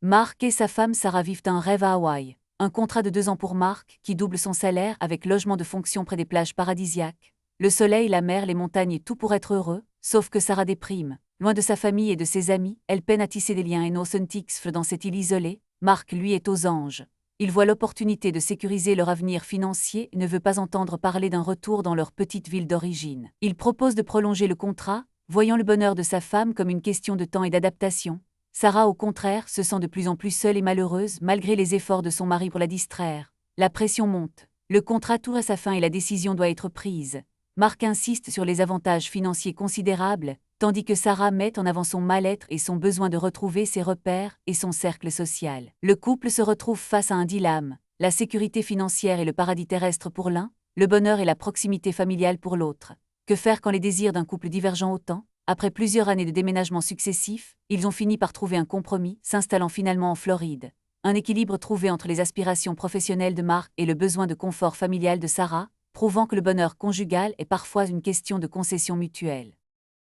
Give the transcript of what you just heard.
Mark et sa femme Sarah vivent un rêve à Hawaï. Un contrat de 2 ans pour Mark, qui double son salaire avec logement de fonction près des plages paradisiaques. Le soleil, la mer, les montagnes et tout pour être heureux, sauf que Sarah déprime. Loin de sa famille et de ses amis, elle peine à tisser des liens authentiques dans cette île isolée. Mark, lui, est aux anges. Il voit l'opportunité de sécuriser leur avenir financier et ne veut pas entendre parler d'un retour dans leur petite ville d'origine. Il propose de prolonger le contrat, voyant le bonheur de sa femme comme une question de temps et d'adaptation. Sarah, au contraire, se sent de plus en plus seule et malheureuse malgré les efforts de son mari pour la distraire. La pression monte. Le contrat tourne à sa fin et la décision doit être prise. Mark insiste sur les avantages financiers considérables, tandis que Sarah met en avant son mal-être et son besoin de retrouver ses repères et son cercle social. Le couple se retrouve face à un dilemme, la sécurité financière et le paradis terrestre pour l'un, le bonheur et la proximité familiale pour l'autre. Que faire quand les désirs d'un couple divergent autant? Après plusieurs années de déménagements successifs, ils ont fini par trouver un compromis, s'installant finalement en Floride. Un équilibre trouvé entre les aspirations professionnelles de Mark et le besoin de confort familial de Sarah, prouvant que le bonheur conjugal est parfois une question de concession mutuelle.